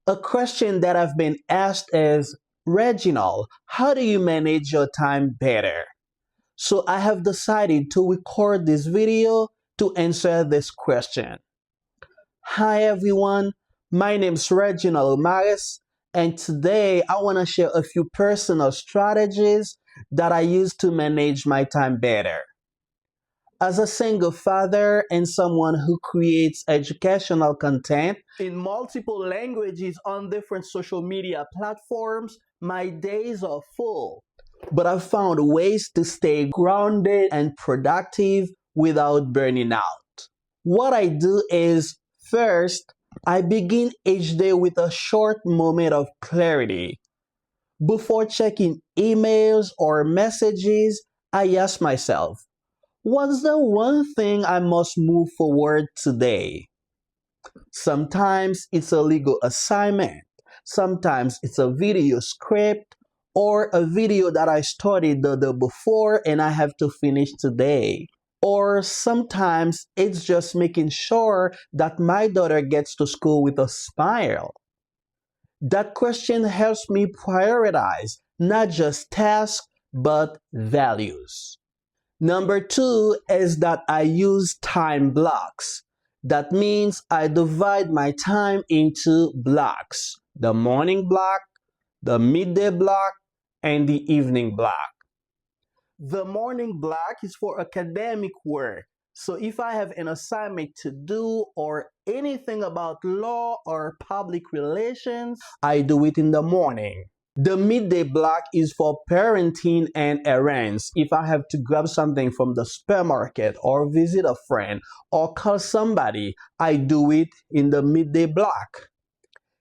A question that I've been asked is, Reginald, how do you manage your time better? So I have decided to record this video to answer this question. Hi everyone, my name is Reginald Maris, and today I want to share a few personal strategies that I use to manage my time better. As a single father and someone who creates educational content in multiple languages on different social media platforms, my days are full. But I've found ways to stay grounded and productive without burning out. What I do is, first, I begin each day with a short moment of clarity. Before checking emails or messages, I ask myself, what's the one thing I must move forward today? Sometimes it's a legal assignment, sometimes it's a video script, or a video that I started the day before and I have to finish today. Or sometimes it's just making sure that my daughter gets to school with a smile. That question helps me prioritize not just tasks, but values. Number two is that I use time blocks. That means I divide my time into blocks. The morning block, the midday block, and the evening block. The morning block is for academic work. So if I have an assignment to do or anything about law or public relations, I do it in the morning. The midday block is for parenting and errands. If I have to grab something from the supermarket or visit a friend or call somebody, I do it in the midday block.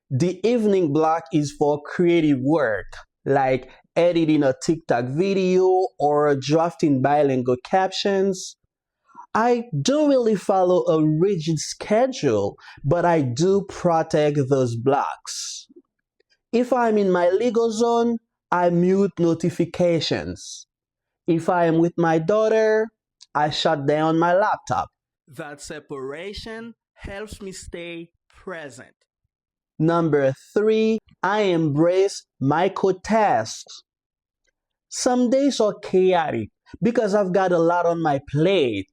The evening block is for creative work, like editing a TikTok video or drafting bilingual captions. I don't really follow a rigid schedule, but I do protect those blocks. If I'm in my legal zone, I mute notifications. If I am with my daughter, I shut down my laptop. That separation helps me stay present. Number three, I embrace micro-tasks. Some days are chaotic because I've got a lot on my plate.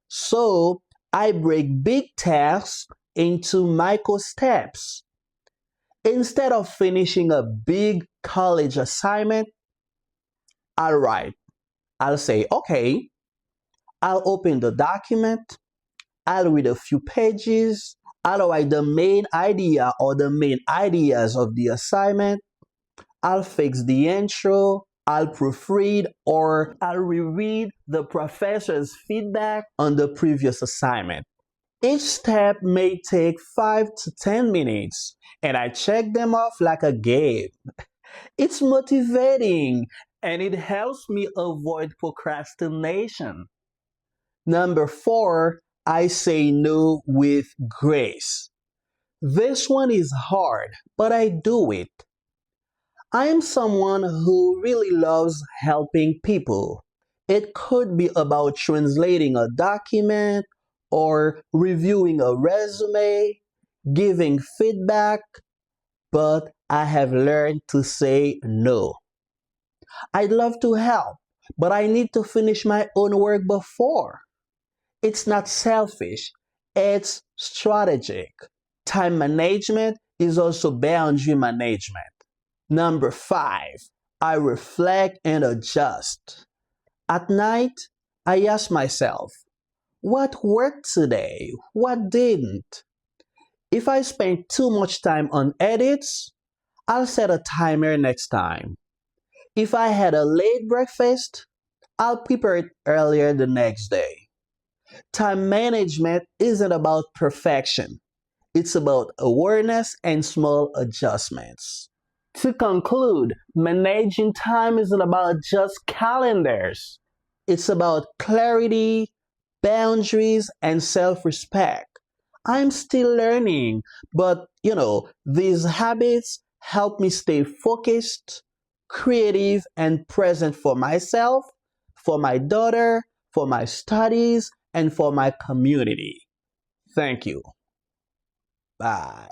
So I break big tasks into micro steps. Instead of finishing a big college assignment, I'll say, okay, I'll open the document, I'll read a few pages, I'll write the main idea or the main ideas of the assignment, I'll fix the intro, I'll proofread, or I'll reread the professor's feedback on the previous assignment. Each step may take 5 to 10 minutes, and I check them off like a game. It's motivating, and it helps me avoid procrastination. Number four, I say no with grace. This one is hard, but I do it. I am someone who really loves helping people. It could be about translating a document or reviewing a resume, giving feedback, but I have learned to say no. I'd love to help, but I need to finish my own work before. It's not selfish, it's strategic. Time management is also boundary management. Number five, I reflect and adjust. At night, I ask myself, what worked today? What didn't? If I spend too much time on edits, I'll set a timer next time. If I had a late breakfast, I'll prepare it earlier the next day. Time management isn't about perfection. It's about awareness and small adjustments. To conclude, managing time isn't about just calendars. It's about clarity, boundaries, and self-respect. I'm still learning, but these habits help me stay focused, creative, and present for myself, for my daughter, for my studies, and for my community. Thank you. Bye.